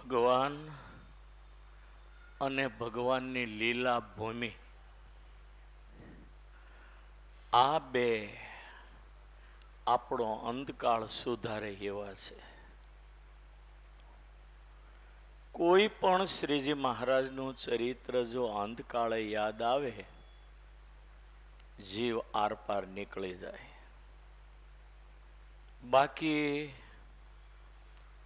ભગવાન અને ભગવાનની લીલા ભૂમિ, આ બે આપણો અંતકાળ સુધારે એવા છે. કોઈ પણ શ્રીજી મહારાજનું ચરિત્ર જો અંતકાળે યાદ આવે, જીવ આરપાર નીકળી જાય. બાકી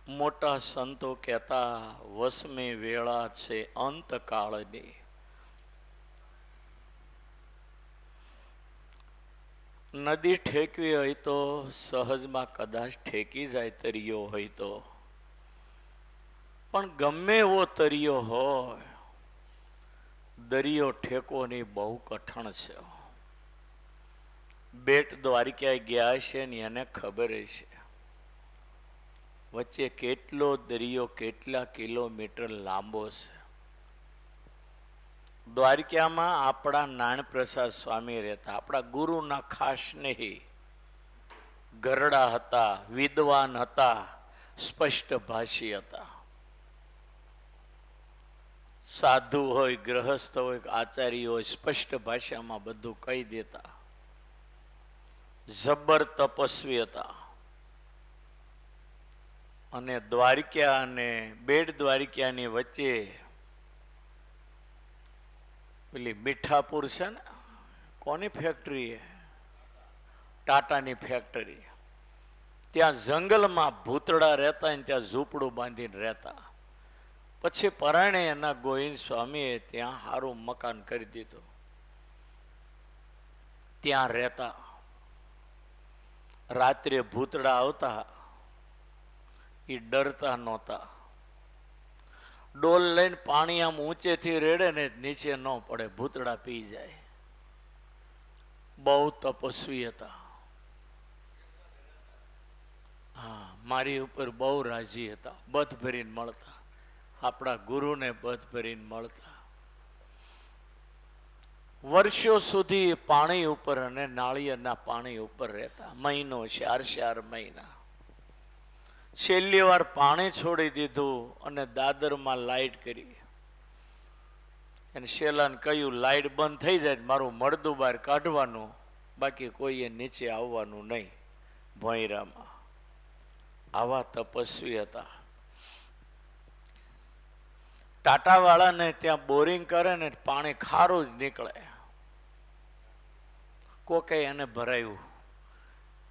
મોટા સંતો કહેતા વસમી વેળા છે અંતકાળની. નદી ઠેકવી હોય તો સહજમાં કદાચ ઠેકી જાય, તરિયો હોય તો. પણ ગમે એવો તરિયો હોય, દરિયો ઠેકવાની બહુ કઠણ છે. બેટ દ્વારિકા ગયા છે ને એને ખબર છે વચ્ચે કેટલો દરિયો કેટલા કિલોમીટર લાંબો છે. દ્વારકામાં આપણા નાનપ્રસાદ સ્વામી રહેતા, આપણા ગુરુના ખાસ સ્નેહી, ગરડા હતા, વિદ્વાન હતા, સ્પષ્ટ ભાષી હતા. સાધુ હોય, ગ્રહસ્થ હોય, આચાર્ય હોય, સ્પષ્ટ ભાષામાં બધું કહી દેતા. જબર તપસ્વી હતા. અને દ્વારકા અને બેટ દ્વારકાની વચ્ચે પેલી મીઠાપુર છે ને, કોની ફેક્ટરી? ટાટાની ફેક્ટરી. ત્યાં જંગલમાં ભૂતડા રહેતા ને ત્યાં ઝૂંપડું બાંધીને રહેતા. પછી પરાણે એના ગોવિંદ સ્વામીએ ત્યાં સારું મકાન કરી દીધું, ત્યાં રહેતા. રાત્રે ભૂતડા આવતા, એ ડરતા નહોતા. ડોલ લઈને પાણી આમ ઊંચેથી રેડે ને નીચે ન પડે, ભૂતડા પી જાય. બહુ તપસ્વી હતા. હા, મારી ઉપર બહુ રાજી હતા. બધ ભરીને મળતા, આપણા ગુરુને બધ ભરીને મળતા. વર્ષો સુધી પાણી ઉપર અને નાળિયેરના પાણી ઉપર રહેતા. મહિનો, 4 મહિના. છેલ્લી વાર પાણી છોડી દીધું અને દાદરમાં લાઈટ કરી. અને શેલાને કહ્યું, લાઈટ બંધ થઈ જાય મારું મળદું બહાર કાઢવાનું, બાકી કોઈએ નીચે આવવાનું નહીં. ભોંયરામાં આવા તપસ્વી હતા. ટાટાવાળાને ત્યાં બોરિંગ કરે ને પાણી ખારું જ નીકળે. કોકે એને ભરાયું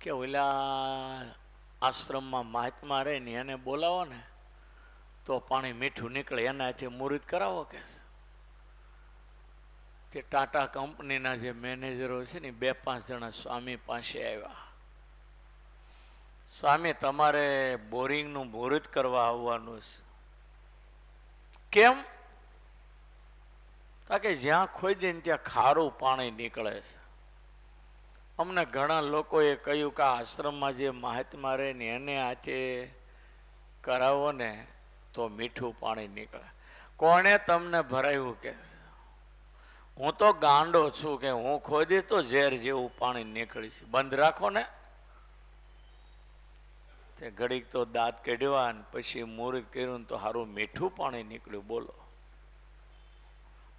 કે ઓલા આશ્રમમાં મહાત્મા રહે ને એને બોલાવો ને તો પાણી મીઠું નીકળે, એનાથી મુહૂર્ત કરાવો કે. તે ટાટા કંપનીના જે મેનેજરો છે ને 2-5 જણા સ્વામી પાસે આવ્યા. સ્વામી, તમારે બોરિંગનું મુહૂર્ત કરવા આવવાનું છે. કેમ? કે જ્યાં ખોદી ને ત્યાં ખારું પાણી નીકળે છે. અમને ઘણા લોકોએ કહ્યું કે આશ્રમમાં જે મહાત્મા રહે ને એને હાથે કરાવો ને તો મીઠું પાણી નીકળે. કોણે તમને ભરાયું કે? હું તો ગાંડો છું કે હું ખોદી તો ઝેર જેવું પાણી નીકળી છે. બંધ રાખો ને. તે ઘડીક તો દાંત કાઢ્યા અને પછી મુહૂર્ત કર્યું તો સારું મીઠું પાણી નીકળ્યું. બોલો.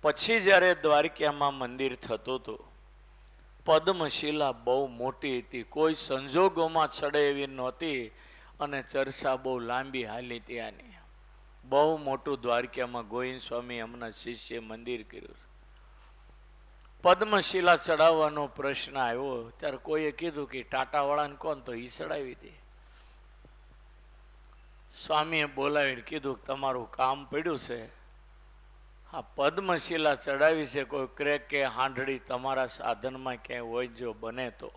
પછી જ્યારે દ્વારકામાં મંદિર થતું હતું, પદ્મશિલા બહુ મોટી હતી, કોઈ સંજોગોમાં ચડે એવી નહોતી અને ચર્ચા બહુ લાંબી હાલી ત્યાંની. બહુ મોટું દ્વારકામાં ગોવિંદ સ્વામી એમના શિષ્ય મંદિર કર્યું. પદ્મશિલા ચડાવવાનો પ્રશ્ન આવ્યો ત્યારે કોઈએ કીધું કે ટાટાવાળાને કોણ, તો એ ચડાવી દે. સ્વામીએ બોલાવીને કીધું તમારું કામ પડ્યું છે, હા પદ્મશિલા ચડાવી છે, કોઈ ક્રેક કે હાંડળી તમારા સાધનમાં ક્યાંય હોય જો બને તો.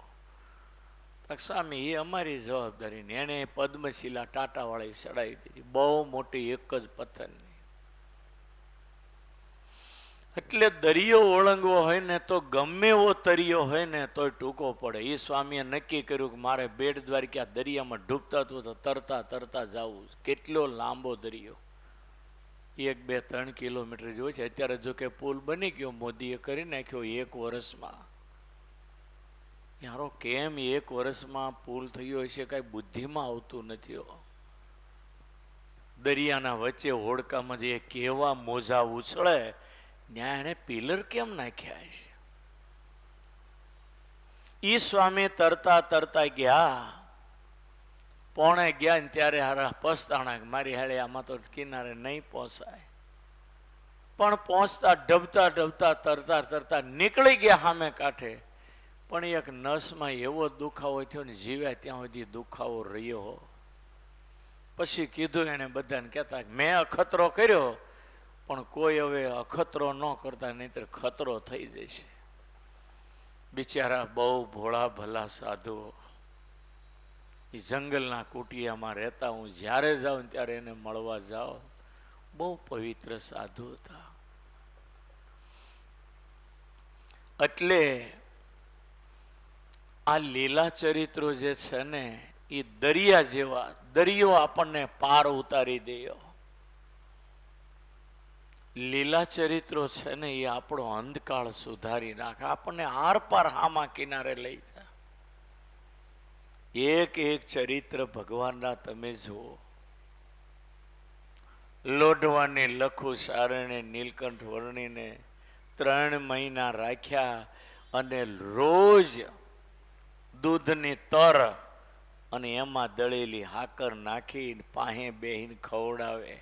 સ્વામી, એ અમારી જવાબદારી ને. એને પદ્મશિલા ટાટાવાળાએ ચડાવી દીધી, બહુ મોટી, એક જ પથ્થરની. એટલે દરિયો ઓળંગવો હોય ને તો ગમે એવો તરિયો હોય ને તોય ટૂંકો પડે. એ સ્વામીએ નક્કી કર્યું કે મારે બેટ દ્વારકા દરિયામાં ડૂબતા હતું તો તરતા તરતા જવું. કેટલો લાંબો દરિયો, 1-2-3 કિલોમીટર જેવો છે. અત્યારે જો કે પુલ બની ગયો, મોદીએ કરી નાખ્યો 1 વર્ષમાં. યારો કેમ 1 વર્ષમાં પુલ થયો હશે, કાંઈ બુદ્ધિમાં આવતું નથી. દરિયાના વચ્ચે હોડકામાંથી એ કેવા મોજા ઉછળે, ત્યાં એને પિલર કેમ નાખ્યા છે? ઈ સ્વામી તરતા તરતા ગયા, પોણે ગયા ને ત્યારે હારા પસ્તાણા, મારી હાડે આમાં તો કિનારે નહીં પહોંચાય. પણ પહોંચતા ડબતા ડબતા તરતા તરતા નીકળી ગયા સામે કાંઠે. પણ એક નસમાં એવો દુખાવો થયો ને, જીવ્યા ત્યાં સુધી દુખાવો રહ્યો. પછી કીધું એને બધાને, કહેતા મેં અખતરો કર્યો, પણ કોઈ હવે અખતરો ન કરતા, નહીતર ખતરો થઈ જશે. બિચારા બહુ ભોળા ભલા સાધુ, એ જંગલના કુટિયામાં રહેતા. હું જ્યારે જાઉં ત્યારે એને મળવા જાઉં. બહુ પવિત્ર સાધુ હતા. એટલે આ લીલા ચરિત્રો જે છે ને, એ દરિયા જેવા, દરિયો આપણને પાર ઉતારી દેયો. લીલા ચરિત્રો છે ને, એ આપણો અંધકાળ સુધારી નાખે, આપણને આર પાર હામા કિનારે લઈ જાય. એક એક ચરિત્ર ભગવાનના તમે જુઓ. લોઢવાને, લખુ સારણે, નીલકંઠ વર્ણીને 3 મહિના રાખ્યા, અને રોજ દૂધની તર અને એમાં દળેલી હાકર નાખી પાસે બેહીને ખવડાવે.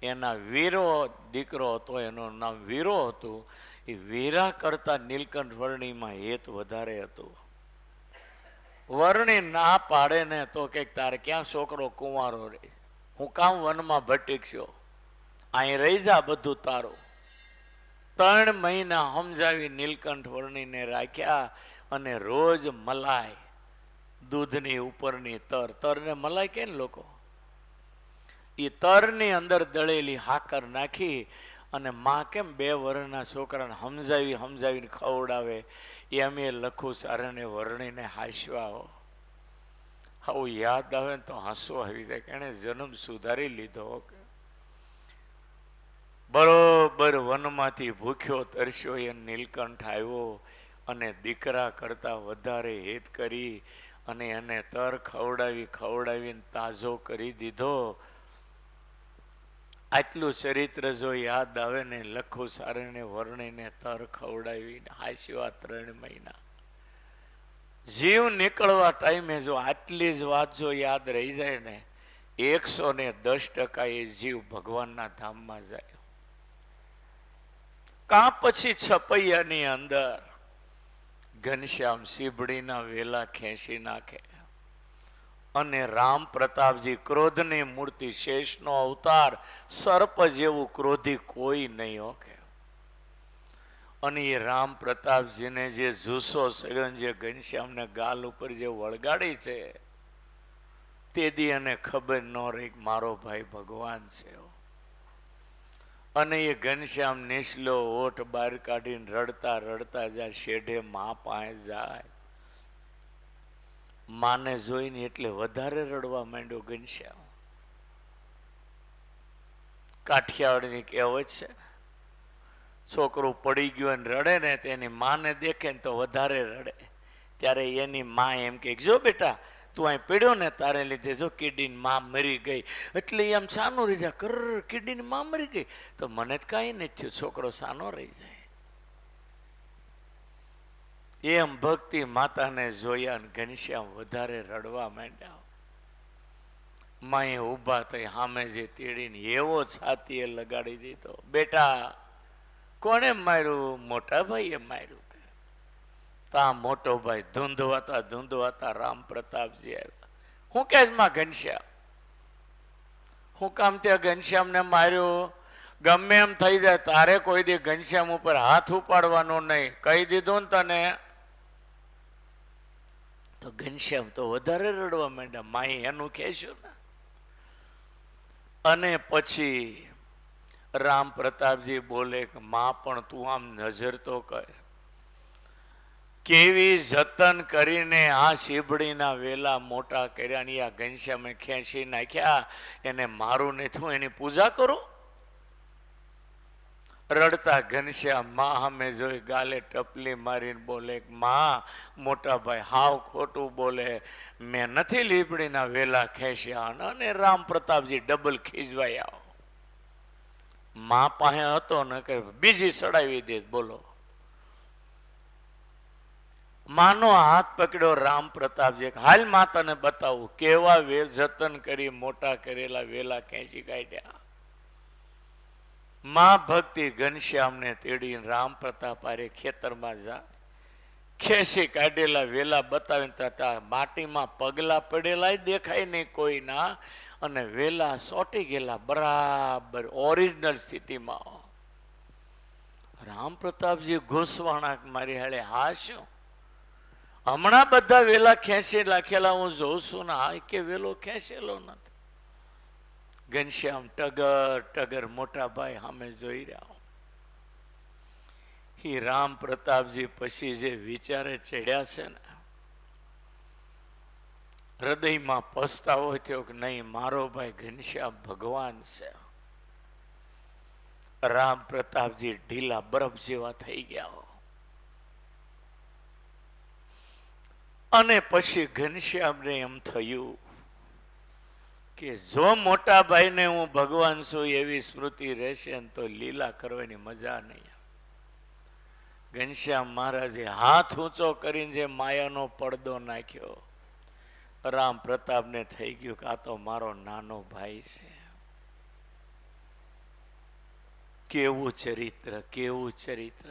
એના વીરો દીકરો હતો, એનું નામ વીરો હતું. એ વીરા કરતા નીલકંઠ વર્ણીમાં હેત વધારે હતું. વર્ણી ના પાડે ને તો કે તારે ક્યાં છોકરો કુંવારો રહે, હું કામ વનમાં ભટકશો, અહીં રહી જા, બધું તારું. 3 મહિના સમજાવી નીલકંઠ વર્ણીને રાખ્યા, અને રોજ મલાઈ, દૂધની ઉપરની તર, તરને મલાઈ કે ને લોકો, એ તરની અંદર દળેલી હાકર નાખી, અને માં કેમ 2 વર્ષના છોકરાને સમજાવીને ખવડાવે, એમ એ લખુ સારણે વર્ણીને હાસ્યા. આવું યાદ આવે ને તો હસવું આવી જાય કે એને જન્મ સુધારી લીધો. બરોબર વનમાંથી ભૂખ્યો તરસ્યો એ નીલકંઠ આવ્યો, અને દીકરા કરતા વધારે હેત કરી, અને એને તર ખવડાવીને તાજો કરી દીધો. આટલું ચરિત્ર જો યાદ આવે ને, લખુ સારણે વર્ણીને તર ખવડાવીને હાસ્યા 3 મહિના. જીવ નીકળવા ટાઈમે જો આટલી જ વાત જો યાદ રહી જાય ને, 110% એ જીવ ભગવાનના ધામમાં જાય. કાં પછી છપૈયાની અંદર ઘનશ્યામ સીબડીના વેલા ખેંચી નાખે, અને રામ પ્રતાપજી ક્રોધની મૂર્તિ, શેષનો અવતાર, સર્પ જેવું ક્રોધી કોઈ નહીં હોકે. અને એ રામ પ્રતાપજીને જે જુસ્સો સળ્યો, જે ઘનશ્યામને ગાલ ઉપર જે વળગાડી છે, તેથી એને ખબર ન રહી કે મારો ભાઈ ભગવાન છે. અને એ ઘનશ્યામ નીચલો ઓઠ બહાર કાઢીને રડતા રડતા જાય, શેઢે મા પાસે જાય. માને જોઈને એટલે વધારે રડવા માંડ્યો ઘનશ્યામ. કાઠિયાવાડની કહેવત છે, છોકરું પડી ગયું અને રડે ને, તેની માને દેખે ને તો વધારે રડે. ત્યારે એની મા એમ કે, જો બેટા તું અહીં પડ્યો ને, તારે લીધે જો કીડીની માં મરી ગઈ. એટલે એમ સાનું રહી જાય, કર કીડીની માં મરી ગઈ, તો મને જ કાંઈ નથી થયું, છોકરો સાનો રહી જાય. એમ ભક્તિ માતાને જોયા ને ઘનશ્યામ વધારે રડવા માંડ્યા. માએ ઊભા થઈ સામે જે તેડીને એવો છાતીએ લગાડી દીધો, બેટા કોણે માર્યું? મોટા ભાઈએ માર્યું. તા મોટો ભાઈ ધૂંધવાતા રામ પ્રતાપજી આવ્યા. હું કે માં ઘનશ્યામ, હું કામ ત્યાં ઘનશ્યામને માર્યો? ગમે એમ થઈ જાય, તારે કોઈ દી ઘનશ્યામ ઉપર હાથ ઉપાડવાનો નહીં, કહી દીધું ને તને. તો ઘનશ્યામ તો વધારે રડવા માંડ્યા. માએ એનું કહેશું ને. અને પછી રામ પ્રતાપજી બોલે કે માં પણ તું આમ નજર તો કર, કેવી જતન કરીને આ શીબડીના વેલા મોટા કર્યા, ની આ ઘનશ્યામે ખેંચી નાખ્યા, એને મારું નહીં, હું એની પૂજા કરું? રડતા ઘનશ્યામ માં સામે જોઈ ગાલે ટપલી મારીને બોલે, માં મોટા ભાઈ હાવ ખોટું બોલે, મેં નથી લીપડીના વેલા ખેંચ્યા. અને રામ પ્રતાપજી ડબલ ખીજવાઈ આવો. માં પાસે હતો ને કે બીજી સડાવી દે. બોલો, માનો હાથ પકડ્યો રામ પ્રતાપજી, હાલ માતાને બતાવું કેવા વેર જતન કરી મોટા કરેલા વેલા ખેંચી કાઢ્યા. માં ભક્તિ ઘનશ્યામને તેડીને રામ પ્રતાપ આરે ખેતરમાં જાય, ખેંચી કાઢેલા વેલા બતાવીને તથા માટીમાં પગલા પડેલા દેખાય નહીં કોઈના, અને વેલા સોટી ગયેલા બરાબર ઓરિજિનલ સ્થિતિમાં. રામ પ્રતાપજી ઘોસવાણા મારી હાલે, હા શું હમણાં બધા વેલા ખેંચી નાખેલા હું જોઉં છું ને, આ કે વેલો ખેંચેલો નથી. ઘનશ્યામ ટગર ટગર મોટા ભાઈ સામે જોઈ રહ્યા. એ રામ પ્રતાપજી પછી જે વિચારે ચડ્યા છે ને, હૃદયમાં પસ્તાવો થયો કે નહીં, મારો ભાઈ ઘનશ્યામ ભગવાન છે. રામ પ્રતાપજી ઢીલા બરફ જેવા થઈ ગયા. અને પછી ઘનશ્યામને એમ થયું કે જો મોટા ભાઈને હું ભગવાન છું એવી સ્મૃતિ રહેશે ને તો લીલા કરવાની મજા નહીં. ઘનશ્યામ મહારાજે હાથ ઊંચો કરીને જે માયાનો પડદો નાખ્યો, રામ પ્રતાપને થઈ ગયું કે આ તો મારો નાનો ભાઈ છે. કેવું ચરિત્ર, કેવું ચરિત્ર.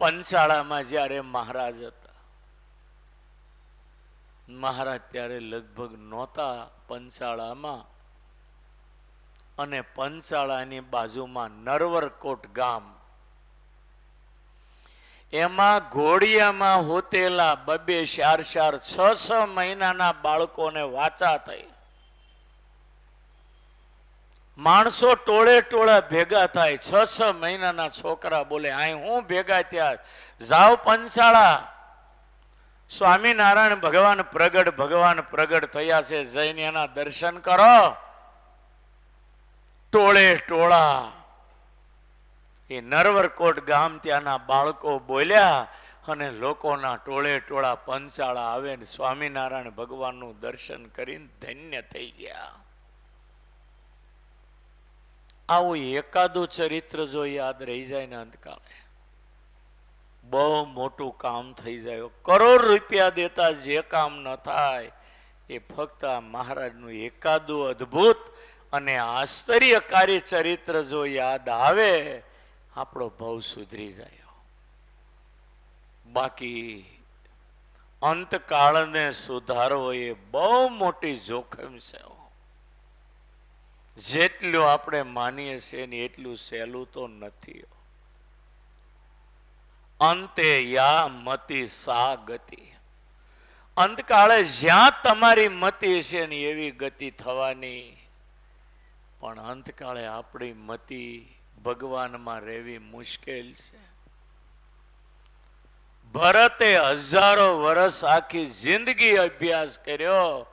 પંચાળામાં જ્યારે મહારાજ હતા, મહારાજ ત્યારે લગભગ નહોતા પંચાળામાં, અને પંચાળાની બાજુમાં નરવરકોટ ગામ, એમાં ઘોડિયામાં હોતેલા 2-4, 6 મહિનાના બાળકોને વાચા થઈ. માણસો ટોળે ટોળા ભેગા થાય, 6 મહિનાના છોકરા બોલે, અહીં હું ભેગા થયા, જાઓ પંચાળા, સ્વામિનારાયણ ભગવાન પ્રગટ થયા છે, જઈને એના દર્શન કરો. ટોળે ટોળા એ નરવરકોટ ગામ ત્યાંના બાળકો બોલ્યા, અને લોકોના ટોળે ટોળા પંચાળા આવે ને સ્વામિનારાયણ ભગવાનનું દર્શન કરીને ધન્ય થઈ ગયા. આવું એકાદું ચરિત્ર જો યાદ રહી જાય ને અંતકાળે બહુ મોટું કામ થઈ જાય. કરોડ રૂપિયા દેતા જે કામ ન થાય એ ફક્ત આ મહારાજનું એકાદું અદ્ભુત અને આશ્ચર્યકારી ચરિત્ર જો યાદ આવે, આપણો ભાવ સુધરી જાય. બાકી અંતકાળને સુધારવો એ બહુ મોટી જોખમ છે. જેટલું આપણે માનીએ છીએ ને એટલું સહેલું તો નથી. અંતે યા મતિ સા ગતિ. અંતકાળે જ્યાં તમારી મતિ છે ને એવી ગતિ થવાની, પણ અંતકાળે આપણી મતિ ભગવાનમાં રહેવી મુશ્કેલ છે. ભરતે હજારો વર્ષ આખી જિંદગી અભ્યાસ કર્યો,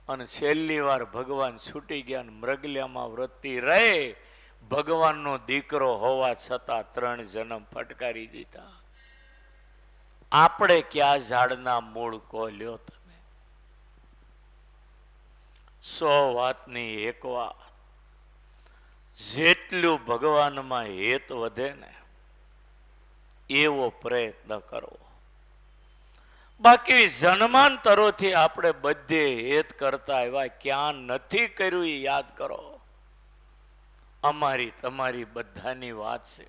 અને છેલ્લી વાર ભગવાન છૂટી ગયા, મૃગલ્યામાં વૃત્તિ રહે, ભગવાનનો દીકરો હોવા છતાં 3 જન્મ ફટકારી દીધા. આપણે ક્યાં ઝાડના મૂળ કહો લ્યો તમે? 100 વાતની એક વાત, જેટલું ભગવાનમાં હેત વધે ને એવો પ્રયત્ન કરવો. બાકી જન્માંતરોથી આપણે બધે હેત કરતા એવા ક્યાં નથી કર્યું એ યાદ કરો. અમારી તમારી બધાની વાત છે.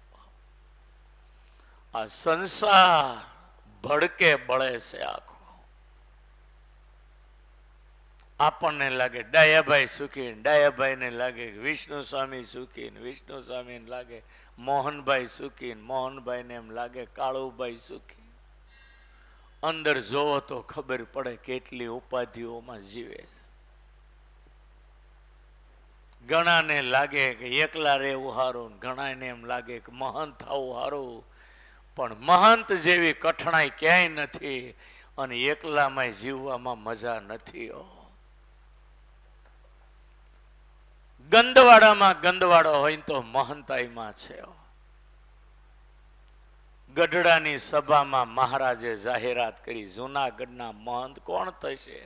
આ સંસાર ભડકે બળે છે આખો. આપણને લાગે ડાયાભાઈ સુખી, ડાયાભાઈને લાગે વિષ્ણુ સ્વામી સુખી, વિષ્ણુ સ્વામીને લાગે મોહનભાઈ સુખી, મોહનભાઈને એમ લાગે કાળુભાઈ સુખી. અંદર જોવો તો ખબર પડે કેટલી ઉપાધિઓમાં જીવે છે. ઘણાને લાગે કે એકલા રહેવું સારું, ઘણાને એમ લાગે કે મહંત થવું સારું, પણ મહંત જેવી કઠણાઈ ક્યાંય નથી, અને એકલામાં જીવવામાં મજા નથી. ગંદવાડામાં ગંદવાડો હોય તો મહંતાઈમાં છે. ગઢડાની સભામાં મહારાજે જાહેરાત કરી, જૂનાગઢના મહંત કોણ થશે?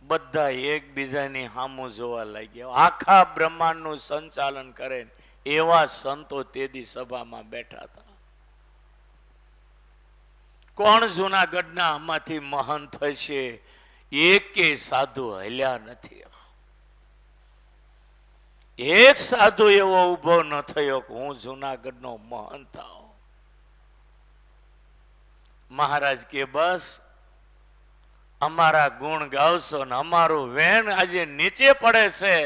બધા એકબીજાની સામું જોવા લાગ્યા. આખા બ્રહ્માંડનું સંચાલન કરે એવા સંતો તેદી સભામાં બેઠા હતા. કોણ જૂનાગઢના આમાંથી મહંત થશે? એકે સાધુ હલ્યા નથી. એક સાધુ એવો ઉભો ન થયો કે હું જૂનાગઢનો મહંત થાઉં. મહારાજ કે બસ અમારા ગુણ ગાવશો ને અમારું વેણ આજે નીચે પડે છે,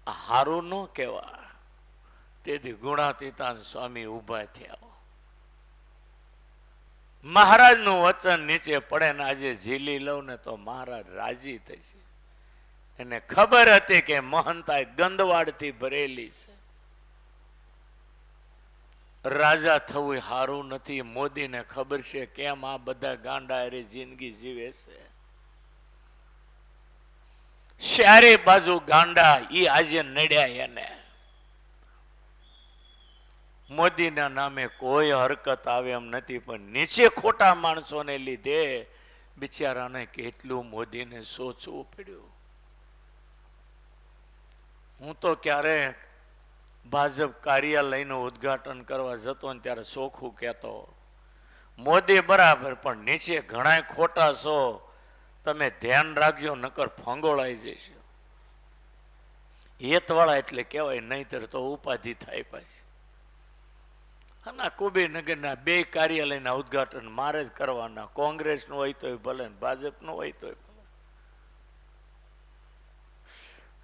હારું ન કહેવાય. તેથી ગુણાતીતાન સ્વામી ઉભા થયા. મહારાજનું વચન નીચે પડે ને આજે ઝીલી લઉં ને તો મહારાજ રાજી થશે. એને ખબર હતી કે મહંતાઈ ગંદવાડથી ભરેલી છે. રાજા થવું સારું નથી. મોદીને ખબર છે કેમ આ બધા ગાંડા અરે જિંદગી જીવે છે. ચારે બાજુ ગાંડા ઈ આજે નડ્યા. એને મોદીના નામે કોઈ હરકત આવે એમ નથી, પણ નીચે ખોટા માણસોને લીધે બિચારાને કેટલું મોદીને સોચવું પડ્યું. હું તો ક્યારેક ભાજપ કાર્યાલયનું ઉદ્ઘાટન કરવા જતો ને ત્યારે ચોખ્ખું કહેતો, મોદી બરાબર પણ નીચે ઘણા ખોટા છો, તમે ધ્યાન રાખજો નકર ફંગોળાઈ જશો. હેતવાળા એટલે કહેવાય, નહીતર તો ઉપાધિ થાય પાછી. ના, કુબેરનગરના 2 કાર્યાલયના ઉદ્ઘાટન મારે જ કરવાના. કોંગ્રેસનું હોય તોય ભલે, ભાજપનું હોય તોય ભલે.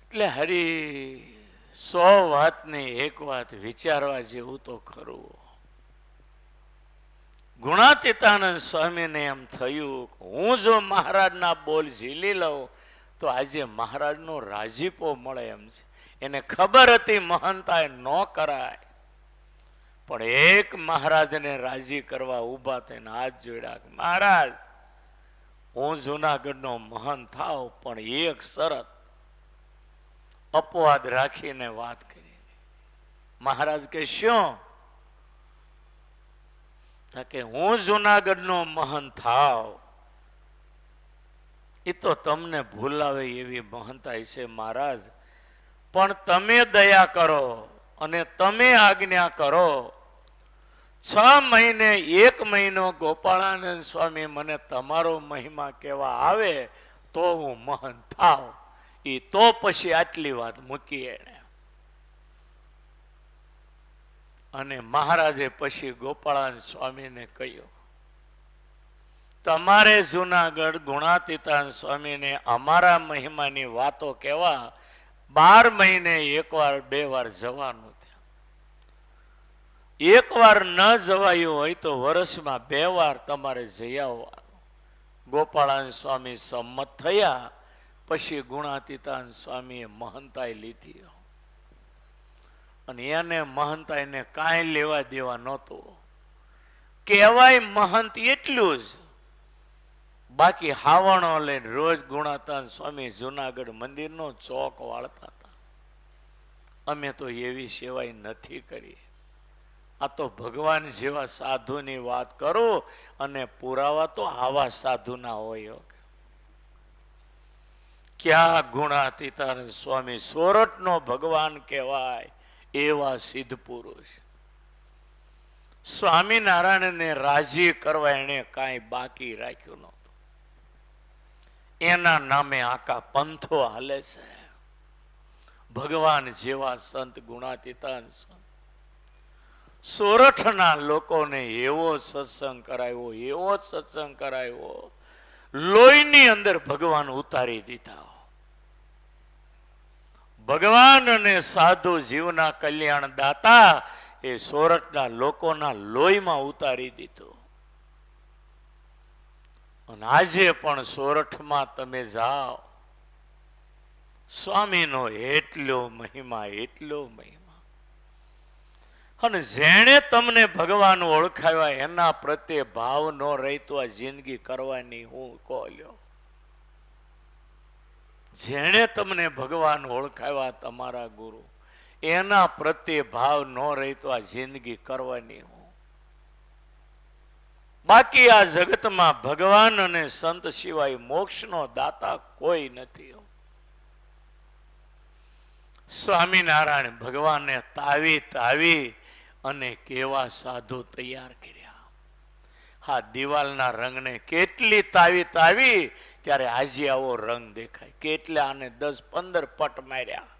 એટલે હરી 100 વાતની એક વાત વિચારવા જેવું તો ખરું. ગુણાતીતાનંદ સ્વામીને એમ થયું હું જો મહારાજના બોલ ઝીલી લઉં તો આજે મહારાજનો રાજીપો મળે એમ છે. એને ખબર હતી મહંતાએ ન કરાય, પણ એક મહારાજને રાજી કરવા ઊભા થઈને હાથ જોડ્યા. મહારાજ, હું જૂનાગઢનો મહંત થાવ, પણ એક શરત. અપવાદ રાખીને વાત કરી. મહારાજ કે શું? કે હું જૂનાગઢનો મહંત થાવ એ તો તમને ભૂલાવે એવી મહંતાઈ છે મહારાજ, પણ તમે દયા કરો અને તમે આજ્ઞા કરો. 6 મહિને 1 મહિનો ગોપાળાનંદ સ્વામી મને તમારો મહિમા કહેવા આવે તો હું મહંત થાવ. એ તો પછી આટલી વાત મૂકી એને. અને મહારાજે પછી ગોપાળાનંદ સ્વામીને કહ્યું, તમારે જૂનાગઢ ગુણાતીતાનંદ સ્વામીને અમારા મહિમાની વાતો કહેવા 12 મહિને 1 વાર 2 વાર જવાનું. 1 વાર ન જવાયું હોય તો વર્ષમાં 2 વાર તમારે જઈ આવવાનું. ગોપાળાનંદ સ્વામી સંમત થયા. પછી ગુણાતીતાનંદ સ્વામીએ મહંતાઈ લીધી. અને એને મહંતાઈને કાંઈ લેવા દેવા નહોતું. કહેવાય મહંત એટલું જ, બાકી હાવણો લઈને રોજ ગુણાતીતાનંદ સ્વામી જૂનાગઢ મંદિરનો ચોક વાળતા હતા. અમે તો એવી સેવાય નથી કરી. આ તો ભગવાન જેવા સાધુની વાત કરો અને પુરાવા તો આવા સાધુના હોય. ક્યાં ગુણાતીતાનંદ સ્વામી સોરઠનો ભગવાન કહેવાય એવા સિદ્ધ પુરુષ. સ્વામિનારાયણને રાજી કરવા એને કાંઈ બાકી રાખ્યું નહોતું. એના નામે આખા પંથો હાલે છે. ભગવાન જેવા સંત ગુણાતીતાનંદ સ્વામી સોરઠના લોકોને એવો સત્સંગ કરાવ્યો, એવો સત્સંગ કરાવ્યો, લોહીની અંદર ભગવાન ઉતારી દીધા. ભગવાન અને સાધુ જીવના કલ્યાણ દાતા એ સોરઠના લોકોના લોહીમાં ઉતારી દીધું. અને આજે પણ સોરઠમાં તમે જાઓ, સ્વામીનો એટલો મહિમા, એટલો મહિમા. અને જેણે તમને ભગવાન ઓળખાવ્યા એના પ્રત્યે ભાવ ન રહી તો આ જિંદગી કરવાની હું કહ્યો. જેણે તમને ભગવાન ઓળખાવ્યા તમારા ગુરુ, એના પ્રત્યે ભાવ ન રહી તો આ જિંદગી કરવાની હું. બાકી આ જગતમાં ભગવાન અને સંત સિવાય મોક્ષનો દાતા કોઈ નથી. સ્વામિનારાયણ ભગવાનને તાવી અને કેવા સાધુ તૈયાર કર્યા. હા, દિવાલના રંગને કેટલી તાવી ત્યારે આજે આવો રંગ દેખાય. કેટલા આને 10-15 પટ માર્યા,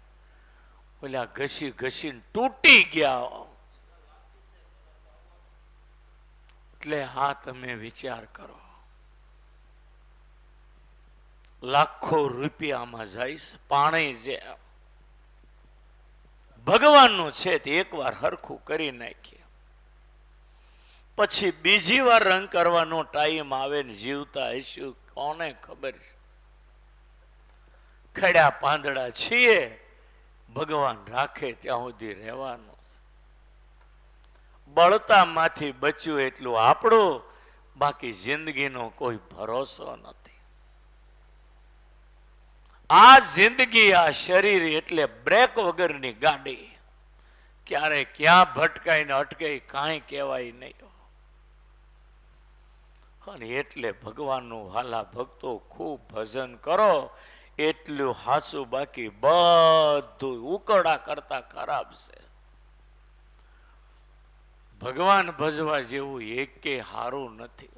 ઓલા ઘસીને તૂટી ગયા. એટલે હા, તમે વિચાર કરો, લાખો રૂપિયામાં જઈશ પાણી જે ભગવાનનું છે તે એકવાર હરખું કરી નાખીએ, પછી બીજી વાર રંગ કરવાનો ટાઈમ આવે ને જીવતા હશું કોને ખબર છે. ખડ્યા પાંદડા છીએ, ભગવાન રાખે ત્યાં સુધી રહેવાનું. બળતામાંથી બચ્યું એટલું આપણું, બાકી જિંદગીનો કોઈ ભરોસો નથી. આ જિંદગી, આ શરીર એટલે બ્રેક વગરની ગાડી, ક્યારે ક્યાં ભટકાઈને અટકાઈ કાંઈ કહેવાય નહીં. અને એટલે ભગવાનનું વાલા ભક્તો ખૂબ ભજન કરો એટલું હાસું, બાકી બધું ઉકરડા કરતા ખરાબ છે. ભગવાન ભજવા જેવું એકે હારું નથી.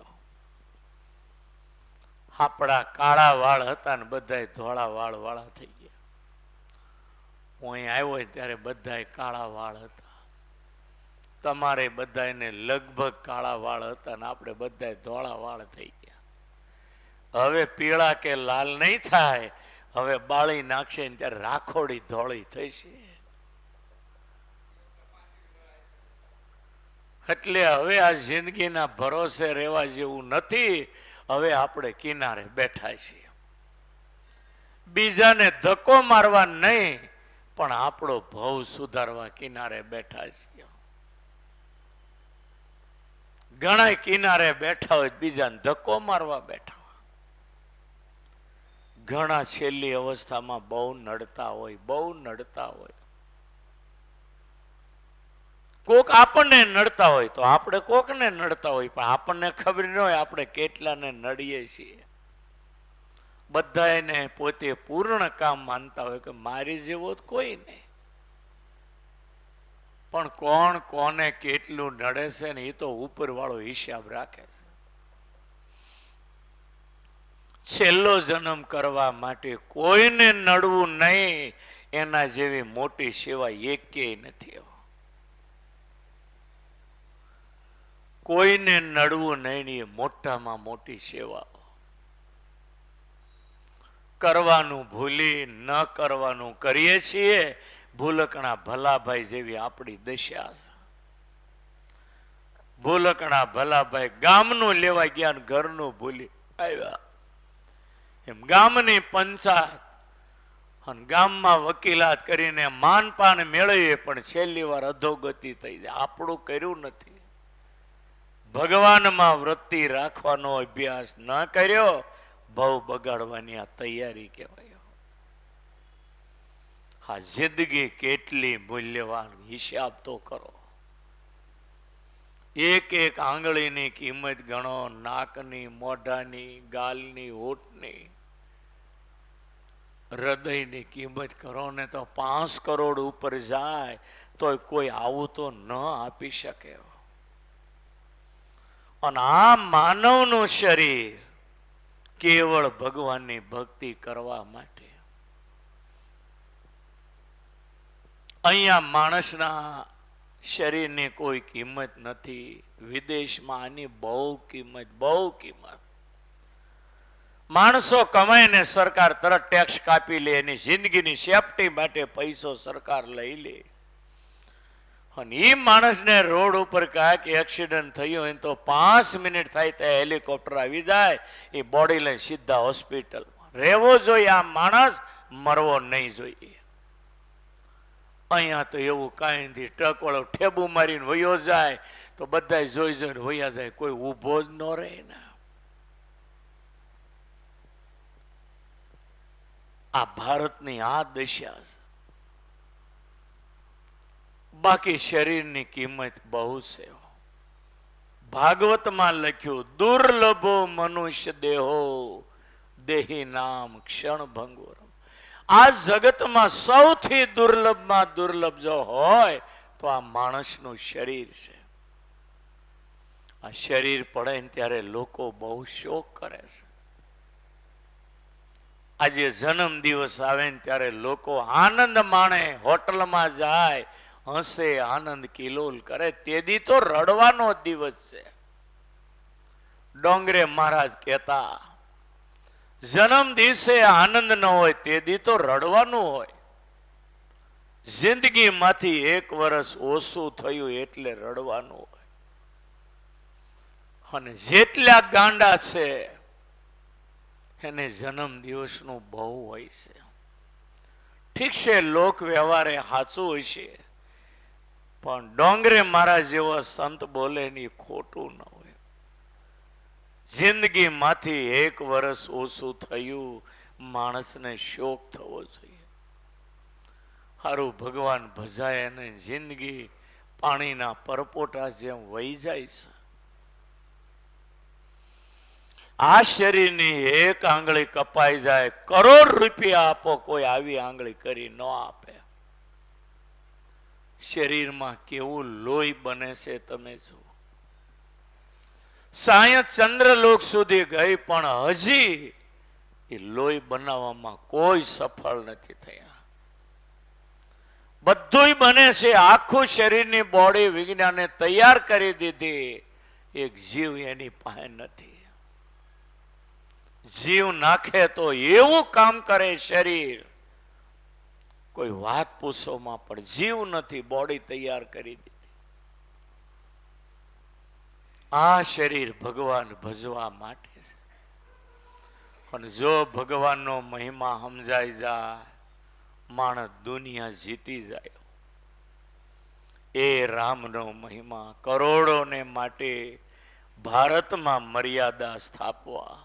આપણા કાળા વાળ હતા ને બધા ધોળા વાળ વાળા થઈ ગયા. હું અહીં આવ્યો ત્યારે બધા કાળા વાળ હતા. તમારે બધાને લગભગ કાળા વાળ હતા ને આપણે બધા ધોળા વાળ થઈ ગયા. હવે પીળા કે લાલ નહીં થાય, હવે બાળી નાખશે ને ત્યારે રાખોડી ધોળી થશે. એટલે હવે આ જિંદગીના ભરોસે રહેવા જેવું નથી. હવે આપણે કિનારે બેઠા છીએ, બીજાને ધક્કો મારવા નહીં પણ આપણો ભાવ સુધારવા કિનારે બેઠા છીએ. ઘણા કિનારે બેઠા હોય, બીજાને ધક્કો મારવા બેઠા હોય. ઘણા છેલ્લી અવસ્થામાં બહુ નડતા હોય. કોક આપણને નડતા હોય તો આપણે કોકને નડતા હોય, પણ આપણને ખબર ન હોય આપણે કેટલાને નડીએ છીએ. બધા એને પોતે પૂર્ણ કામ માનતા હોય કે મારી જેવો કોઈ નહીં, પણ કોણ કોને કેટલું નડે છે ને એ તો ઉપરવાળો હિસાબ રાખે છે. છેલ્લો જન્મ કરવા માટે કોઈને નડવું નહીં, એના જેવી મોટી સેવા એકેય નથી. કોઈને નડવું નહીં, એ મોટામાં મોટી સેવા. કરવાનું ભૂલી ન કરવાનું કરીએ છીએ, ભૂલકણા ભલાભાઈ જેવી આપણી દશા છે. ભૂલકણા ભલાભાઈ ગામનું લેવા ગયા, ઘરનું ભૂલી આવ્યા. એમ ગામની પંચાયત અને ગામમાં વકીલાત કરીને માનપાન મેળવીએ, પણ છેલ્લી વાર અધોગતિ થઈ જાય. આપણું કર્યું નથી. ભગવાનમાં વૃત્તિ રાખવાનો અભ્યાસ ન કર્યો, ભાવ બગાડવાની આ તૈયારી કહેવાય. હા, જિંદગી કેટલી મૂલ્યવાન, હિસાબ તો કરો. એક એક આંગળીની કિંમત ગણો, નાકની, મોઢાની, ગાલની, હોઠની, હૃદયની કિંમત કરો ને તો 5 કરોડ ઉપર જાય તો કોઈ આવું તો ન આપી શકે. અને આ માનવનું શરીર કેવળ ભગવાનની ભક્તિ કરવા માટે. અહીંયા માણસના શરીરની કોઈ કિંમત નથી. વિદેશમાં આની બહુ કિંમત. માણસો કમાય ને સરકાર તરત ટેક્સ કાપી લે, એની જિંદગીની સેફટી માટે પૈસો સરકાર લઈ લે. અને એ માણસને રોડ ઉપર કાંઈક એક્સિડન્ટ થયું હોય તો 5 મિનિટ થાય ત્યાં હેલિકોપ્ટર આવી જાય, એ બોડી લઈને સીધા હોસ્પિટલમાં. રહેવો જોઈએ આ માણસ, મરવો નહીં જોઈએ. અહીંયા તો એવું કાંઈ નથી. ટ્રક વાળો ઠેબુ મારીને વયો જાય તો બધા જોઈને વયા જાય, કોઈ ઊભો જ ન રહે ને. આ ભારતની આ દશા છે. બાકી શરીરની કિંમત બહુ છે. ભાગવતમાં લખ્યું, દુર્લભો મનુષ્ય દેહો દેહી નામ ક્ષણ ભંગોરમ. આ જગતમાં સૌથી દુર્લભમાં દુર્લભ જો હોય તો આ માણસનું શરીર છે. આ શરીર પડે ને ત્યારે લોકો બહુ શોક કરે છે. આજે જન્મ દિવસ આવે ને ત્યારે લોકો આનંદ માણે, હોટલમાં જાય, હસે, આનંદ કિલોલ કરે. તેદી તો રડવાનો દિવસ છે. ડોંગરે મહારાજ કહેતા, જન્મ દિવસે આનંદ ન હોય તેદી તો રડવાનું હોય. જિંદગીમાંથી 1 વર્ષ ઓછું થયું એટલે રડવાનું હોય. અને જેટલા ગાંડા છે એને જન્મ દિવસનું બહુ હોય છે. ઠીક છે, લોક વ્યવહારે સાચું હોય છે, પણ ડોંગરે મહારાજ જેવો સંત બોલે ને ખોટું ન હોય. જિંદગીમાંથી 1 વર્ષ ઓછું થયું, માણસને શોક થવો જોઈએ. હારું ભગવાન ભજાય અને જિંદગી પાણીના પરપોટા જેમ વહી જાય છે. આ શરીરની 1 આંગળી કપાઈ જાય, કરોડ રૂપિયા આપો, કોઈ આવી આંગળી કરી ન આપે. શરીરમાં કેવું લોહી બને છે તમે જુઓ. સાયન્સ ચંદ્રલોક સુધી ગઈ પણ હજી એ લોહી બનાવવામાં કોઈ સફળ નથી થયા. બધું બને છે, આખું શરીરની બોડી વિજ્ઞાને તૈયાર કરી દીધી, એક જીવ એની પાસે નથી. જીવ નાખે તો એવું કામ કરે શરીર, કોઈ વાત પૂછોમાં પણ જીવ નથી, બોડી તૈયાર કરી દીધી. આ શરીર ભગવાન ભજવા માટે છે. પણ જો ભગવાનનો મહિમા સમજાઈ જાય, માણસ દુનિયા જીતી જાય. એ રામનો મહિમા કરોડોને માટે ભારતમાં મર્યાદા સ્થાપવા,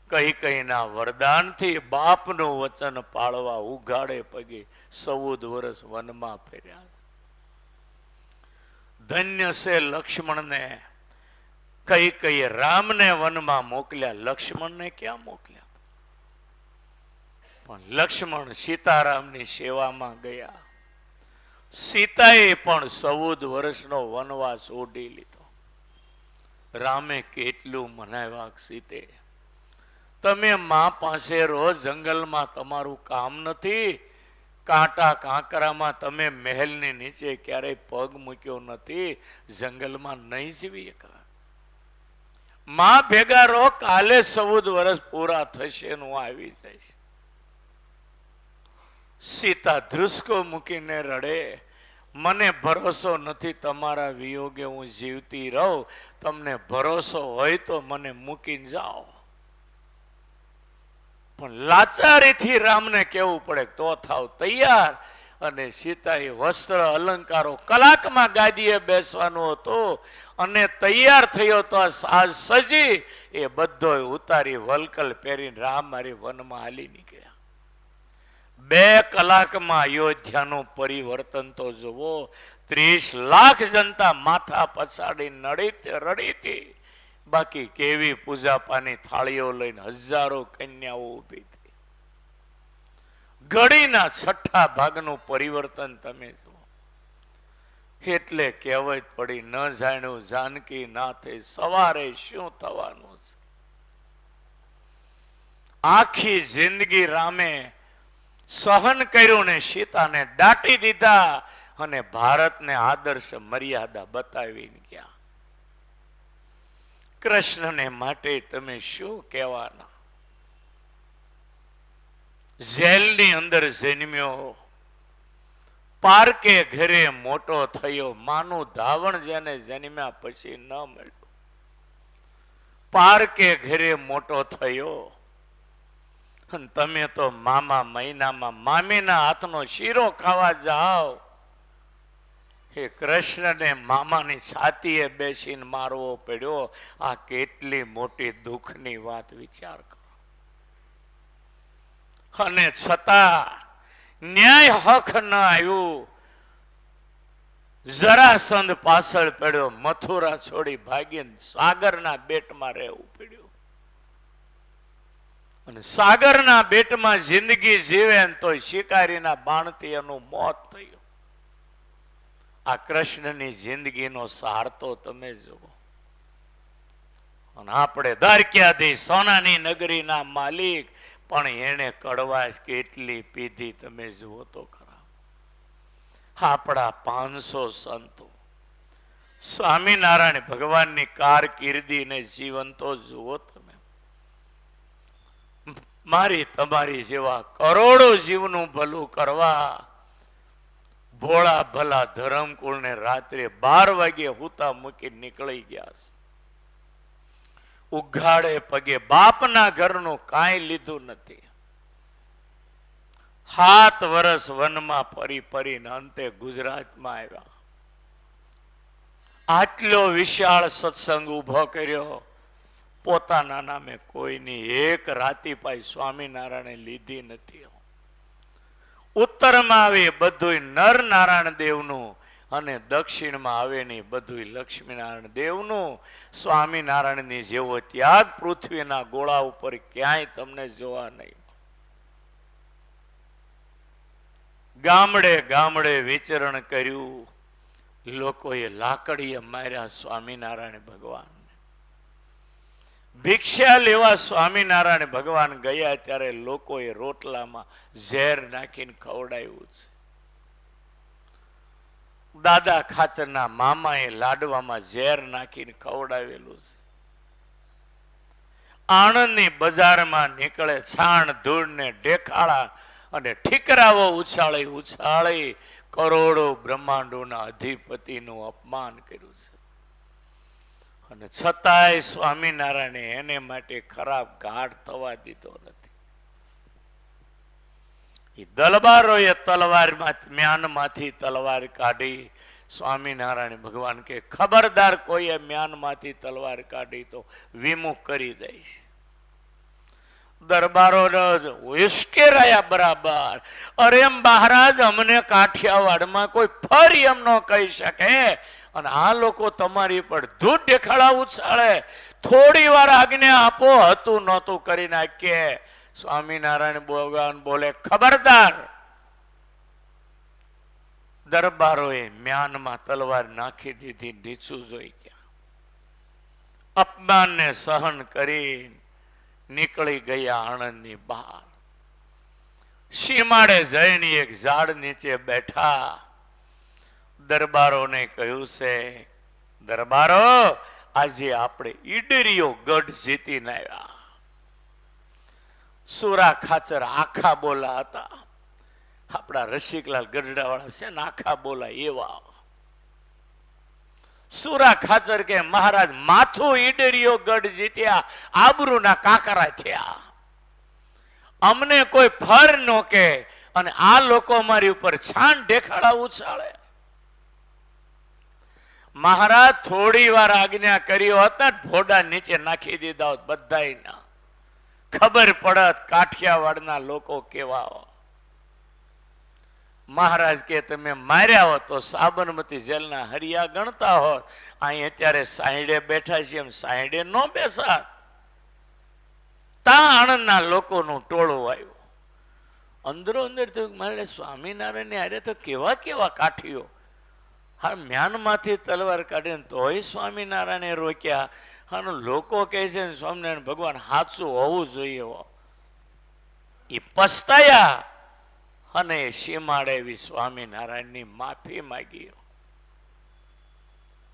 કઈ કઈના વરદાનથી બાપનું વચન પાળવા ઉઘાડે પગે 14 વર્ષ વનમાં ફર્યા. ધન્ય છે લક્ષ્મણને. કઈ કઈ રામને વનમાં મોકલ્યા, લક્ષ્મણને ક્યાં મોકલ્યા? પણ લક્ષ્મણ સીતારામની સેવામાં ગયા. સીતાએ પણ 14 વર્ષનો વનવાસ ઓઢી લીધો. રામે કેટલું મનાવ્યા, સીતે તમે મા પાસે રોજ જંગલમાં તમારું કામ નથી, કાંટા કાંકરામાં તમે મહેલની નીચે ક્યારેય પગ મૂક્યો નથી, જંગલમાં નહીં જીવી શકા. મા ભેગા રહો, કાલે 14 વર્ષ પૂરા થશે, હું આવી જઈશ. સીતા ધ્રુસકો મૂકીને રડે, મને ભરોસો નથી તમારા વિયોગે હું જીવતી રહું, તમને ભરોસો હોય તો મને મૂકીને જાઓ. પણ લાચારીથી રામને કેવું પડે તો થાવ તૈયાર. અને સીતાએ વસ્ત્ર અલંકારો, કલાકમાં ગાદીએ બેસવાનું હતું અને તૈયાર થયો તો સાજ સજી એ બધો ઉતારી વલકલ પહેરીને રામ મારી વનમાં હાલી નીકળ્યા. 2 કલાકમાં અયોધ્યાનું પરિવર્તન તો જુઓ. 30 લાખ જનતા માથા પછાડી રડી હતી. બાકી કેવી પૂજાપાની થાળીઓ લઈને હજારો કન્યાઓ ઊભી થઈ. ઘડીના 6ઠા ભાગનું પરિવર્તન તમે જુઓ. એટલે કહેવત પડી, ન જાણ્યું જાનકી નાથે સવારે શું થવાનું છે. આખી જિંદગી રામે સહન કર્યું ને સીતાને દાટી દીધા અને ભારતને આદર્શ મર્યાદા બતાવીને ગયા. કૃષ્ણને માટે તમે શું કહેવાના? જેલની અંદર જન્મ્યો, પારકે ઘરે મોટો થયો. માનું ધાવણ જેને જન્મ્યા પછી ન મળ્યું. પારકે ઘરે મોટો થયો અને તમે તો મામા મહિનામાં મામીના હાથનો શીરો ખાવા જાઓ. હે કૃષ્ણને મામાની છાતીએ બેસીને મારવો પડ્યો. આ કેટલી મોટી દુઃખની વાત વિચાર કરો. અને છતાં ન્યાય હક ન આવ્યું. જરાસંધ પાછળ પડ્યો, મથુરા છોડી ભાગીને સાગરના બેટમાં રહેવું પડ્યું. અને સાગરના બેટમાં જિંદગી જીવે તો શિકારીના બાણથી એનું મોત થયું. આ કૃષ્ણની જિંદગીનો સાર તો તમે જુઓ. અને આપણે દ્વારકાધીશ સોનાની નગરીના માલિક, પણ એને કડવાશ કેટલી પીધી તમે જુઓ તો ખરા. આપણા 500 સંતો સ્વામિનારાયણ ભગવાનની કારકિર્દી ને જીવન તો જુઓ તમે. મારી તમારી જેવા કરોડો જીવનું ભલું કરવા ભોળા ભલા ધરમકુળ ને રાત્રે 12 વાગે હુતા મૂકી નીકળી ગયા છે. ઉઘાડે પગે બાપના ઘરનું કાંઈ લીધું નથી. 7 વર્ષ વનમાં ફરી ફરીને અંતે ગુજરાતમાં આવ્યા. આટલો વિશાળ સત્સંગ ઉભો કર્યો, પોતાના નામે કોઈની એક રાતીપાઈ સ્વામિનારાયણે લીધી નથી. ઉત્તરમાં આવે બધું નર નારાયણ દેવનું, અને દક્ષિણમાં આવે ને બધું લક્ષ્મીનારાયણ દેવનું. સ્વામિનારાયણની જેવો ત્યાગ પૃથ્વીના ગોળા ઉપર ક્યાંય તમને જોવા નહીં. ગામડે ગામડે વિચરણ કર્યું. લોકોએ લાકડીએ માર્યા સ્વામિનારાયણ ભગવાન. ભિક્ષા લેવા સ્વામિનારાયણ ભગવાન ગયા ત્યારે લોકોએ રોટલામાં ઝેર નાખીને ખવડાવ્યું છે. દાદા ખાચરના મામાએ લાડવામાં ઝેર નાખીને ખવડાવેલું છે. આણંદની બજારમાં નીકળે છાણ ધૂળ ને ઢેખાળા અને ઠીકરાઓ ઉછાળી ઉછાળી કરોડો બ્રહ્માંડોના અધિપતિનું અપમાન કર્યું છે. અને છતાંય સ્વામિનારાયણે એને માટે ખરાબ ઘાટ થવા દીધો નથી. એ દલબારોએ મ્યાનમાંથી તલવાર કાઢી. સ્વામિનારાયણ ભગવાન કે ખબરદાર કોઈએ મ્યાનમાંથી તલવાર કાઢી તો વિમુખ કરી દઈશ. દરબારો ઉશ્કેરાયા બરાબર. અરે મહારાજ, અમને કાઠિયાવાડમાં કોઈ ફરી એમ ન કહી શકે, અને આ લોકો તમારી પર ધૂળ દેખાડા ઉછાળે. થોડી વાર આજ્ઞા આપો, હતું નહોતું કરી નાખીએ. સ્વામિનારાયણ ભગવાન બોલે ખબરદાર. દરબારોએ મ્યાનમાં તલવાર નાખી દીધી, નીચું જોઈ ગયા. અપમાનને સહન કરી નીકળી ગયા આણંદની બહાર. સીમાડે જઈને એક ઝાડ નીચે બેઠા. દરબારોને કહ્યું છે, દરબારો, આજે આપણે ઈડરીયો ગઢ જીતીને આવ્યા. સુરા ખાચર આખા બોલા હતા. આપણા રસિકલાલ ગઢડા વાળા છે ને આખા બોલા એવા. સુરા ખાચર કે મહારાજ, માથું ઈડરીયો ગઢ જીત્યા, આબરૂના કાકરા થયા. અમને કોઈ ફર નો કે, અને આ લોકો અમારી ઉપર છાણ ઢેખાડા ઉછાળે. મહારાજ થોડી વાર આજ્ઞા કરી હોત ને ભોડા નીચે નાખી દીધા હોત બધાયના. ખબર પડત કાઠિયાવાડના લોકો કેવા હો. મહારાજ કે તમે માર્યા હોત તો સાબરમતી જેલના હરિયા ગણતા હોત. અહીં અત્યારે સાઈડે બેઠા છે, એમ સાઈડે ન બેસાત. તા આણંદના લોકોનું ટોળું આવ્યું. અંદરો અંદર થયું, મારે સ્વામિનારાયણ હારે તો કેવા કેવા કાઠીઓ. હા, મ્યાનમાંથી તલવાર કાઢીને તોય સ્વામિનારાયણે રોક્યા. અને લોકો કહે છે સ્વામિનારાયણ ભગવાન સાચું હોવું જોઈએ. એ પસ્તાયા અને સીમાડે એવી સ્વામિનારાયણની માફી માગી.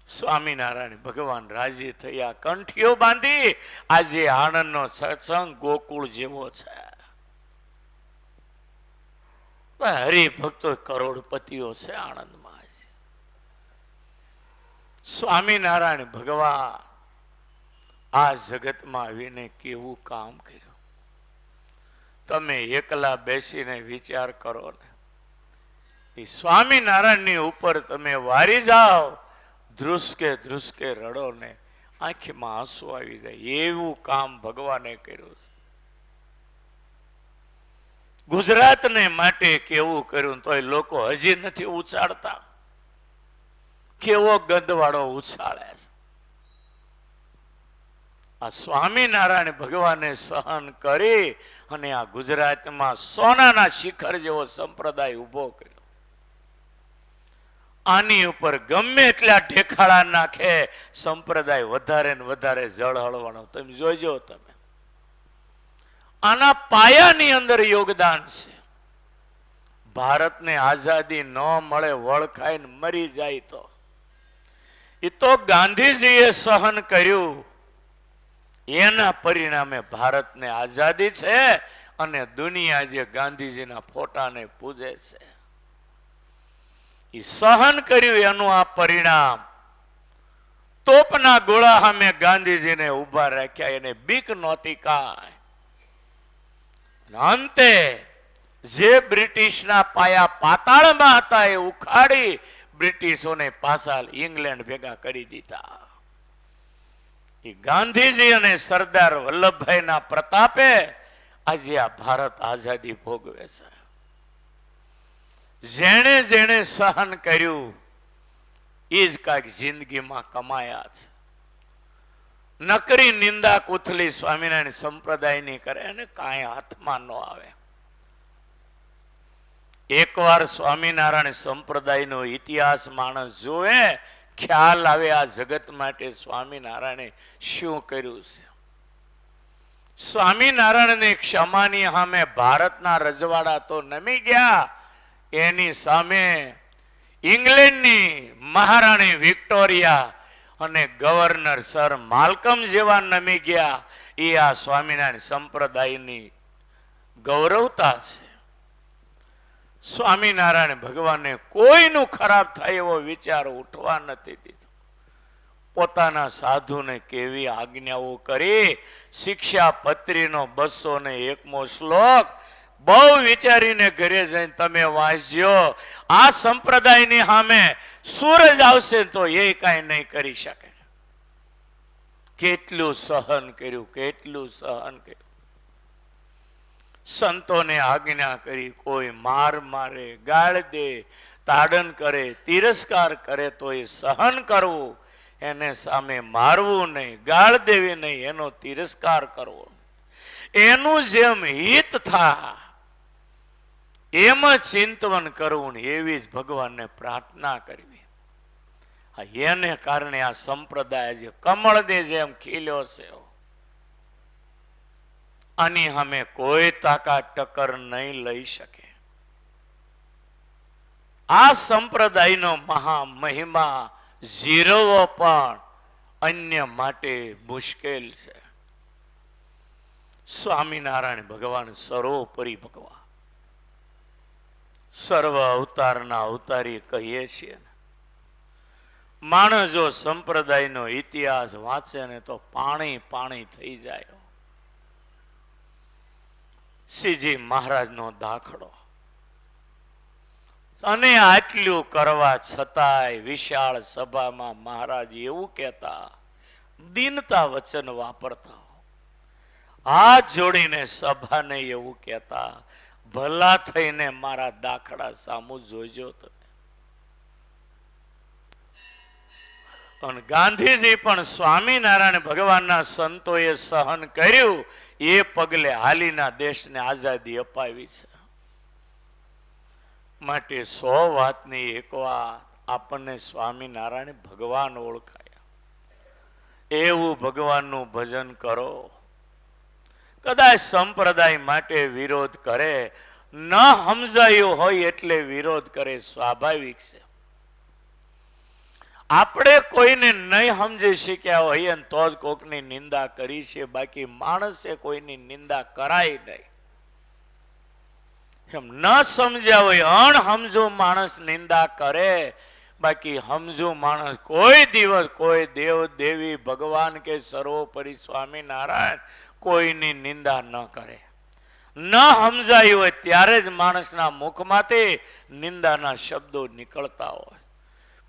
સ્વામિનારાયણ ભગવાન રાજી થયા, કંઠીઓ બાંધી. આજે આણંદનો સત્સંગ ગોકુળ જેવો છે. હરિભક્તો કરોડપતિઓ છે આણંદમાં. સ્વામિનારાયણ ભગવાન આ જગતમાં આવીને કેવું કામ કર્યું. તમે એકલા બેસીને વિચાર કરો ને. એ સ્વામિનારાયણની ઉપર તમે વારી જાઓ, ધ્રુસકે ધ્રુસકે રડો ને આંખમાં આંસુ આવી જાય. એવું કામ ભગવાને કર્યું છે. ગુજરાતને માટે કેવું કર્યું તોય લોકો હજી નથી ઉછાળતા. કેવો ગંધવાળો ઉછાળે છે. આ સ્વામિનારાયણ ભગવાને સહન કરી અને આ ગુજરાતમાં સોનાના શિખર જેવો સંપ્રદાય ઉભો કર્યો. આની ઉપર ગમે એટલા ઢેખાડા નાખે, સંપ્રદાય વધારે ને વધારે ઝળહળવાનો. તમે જોઈજો. તમે આના પાયાની અંદર યોગદાન છે. ભારતને આઝાદી ન મળે, વળખાઈને મરી જાય તો એ તો ગાંધીજીએ સહન કર્યું. એના પરિણામે ભારતને આઝાદી છે અને દુનિયા જે ગાંધીજીના ફોટાને પૂજે છે. એ સહન કર્યું એનું આ પરિણામ. તોપના ગોળા સામે ગાંધીજીને ઉભા રાખ્યા, એને બીક નહોતી કાંઈ. અંતે જે બ્રિટિશના પાયા પાતાળમાં હતા એ ઉખાડી બ્રિટિશોને પાછા ઇંગ્લેન્ડ ભેગા કરી દીધા. એ ગાંધીજી અને સરદાર વલ્લભભાઈના પ્રતાપે આજે આ ભારત આઝાદી ભોગવે છે. જેણે જેણે સહન કર્યું એ જ કાંઈક જિંદગીમાં કમાયા છે. નકરી નિંદા કુથલી સ્વામિનારાયણ સંપ્રદાયની કરે અને કાંઈ હાથમાં ન આવે. એકવાર સ્વામિનારાયણ સંપ્રદાયનો ઇતિહાસ માણસ જોવે, ખ્યાલ આવે આ જગત માટે સ્વામિનારાયણે શું કર્યું છે. સ્વામિનારાયણની ક્ષમાની સામે ભારતના રજવાડા તો નમી ગયા, એની સામે ઇંગ્લેન્ડની મહારાણી વિક્ટોરિયા અને ગવર્નર સર માલ્કમ જેવા નમી ગયા. એ આ સ્વામિનારાયણ સંપ્રદાયની ગૌરવતા છે. સ્વામિનારાયણ ભગવાને કોઈનું ખરાબ થાય એવો વિચાર ઉઠવા નથી દીધો. પોતાના સાધુને કેવી આજ્ઞાઓ કરી. શિક્ષાપત્રીનો 201મો શ્લોક બહુ વિચારીને ઘરે જઈને તમે વાંચજો. આ સંપ્રદાયની સામે સૂરજ આવશે તો એ કાંઈ નહીં કરી શકે. કેટલું સહન કર્યું, કેટલું સહન કર્યું. સંતોને આજ્ઞા કરી, કોઈ માર મારે, ગાળ દે, તાડન કરે, તિરસ્કાર કરે તો એ સહન કરવું. એને સામે મારવું નહીં, ગાળ દેવી નહીં, એનો તિરસ્કાર કરવો. એનું જેમ હિત થા એમ ચિંતવન કરવું, એવી જ ભગવાનને પ્રાર્થના કરવી. એને કારણે આ સંપ્રદાય જે કમળને જેમ ખીલ્યો છે, આની સામે કોઈ તાકાત ટક્કર નહીં લઈ શકે. આ સંપ્રદાયનો મહા મહિમા જીરવો પણ અન્ય માટે મુશ્કેલ છે. સ્વામિનારાયણ ભગવાન સર્વોપરી ભગવાન, સર્વ અવતારના અવતારી કહીએ છીએ. માણસ જો સંપ્રદાયનો ઇતિહાસ વાંચે ને તો પાણી પાણી થઈ જાય. શ્રીજી મહારાજનો દાખલો. અને આટલું કરવા છતાંય વિશાળ સભામાં મહારાજ એવું કહેતા, દીનતા વચન વાપરતા, હાથ જોડીને સભાને એવું કહેતા, ભલા થઈને મારા દાખલા સામું જોઈજો તમે. પણ ગાંધીજી પણ સ્વામિનારાયણ ભગવાનના સંતોએ સહન કર્યું એ પગલે હાલીના દેશને આઝાદી અપાવી છે. માટે 100 વાતની એક વાત, આપણને સ્વામિનારાયણ ભગવાન ઓળખાયા. એવું ભગવાનનું ભજન કરો. કદાચ સંપ્રદાય માટે વિરોધ કરે, ન સમજાયું હોય એટલે વિરોધ કરે, સ્વાભાવિક છે. આપણે કોઈને નહીં સમજી શક્યા હોઈએ તો જ કોકની નિંદા કરી છે, બાકી માણસે કોઈની નિંદા કરાય નહીં. એમ ન સમજ્યા હોય, અણસમજુ માણસ નિંદા કરે, બાકી સમજુ માણસ કોઈ દિવસ કોઈ દેવ દેવી ભગવાન કે સર્વોપરી સ્વામિનારાયણ કોઈની નિંદા ન કરે. ન સમજાયું હોય ત્યારે જ માણસના મુખમાંથી નિંદાના શબ્દો નીકળતા હોય.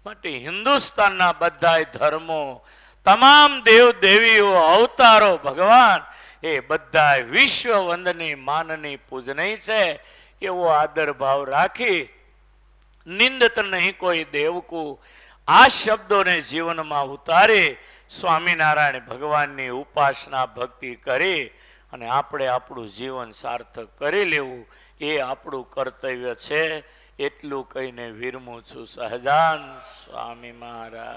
માટે હિન્દુસ્તાનના બધા ધર્મો, તમામ દેવ દેવીઓ, અવતારો, ભગવાન એ બધા વિશ્વ વંદની માનની પૂજનીય છે એવો આદર ભાવ રાખી નિંદત નહીં કોઈ દેવકું આ શબ્દોને જીવનમાં ઉતારી સ્વામિનારાયણ ભગવાનની ઉપાસના ભક્તિ કરી અને આપણે આપણું જીવન સાર્થક કરી લેવું એ આપણું કર્તવ્ય છે. એટલું કહીને વિરમું છું. સહજાન સ્વામી મહારાજ.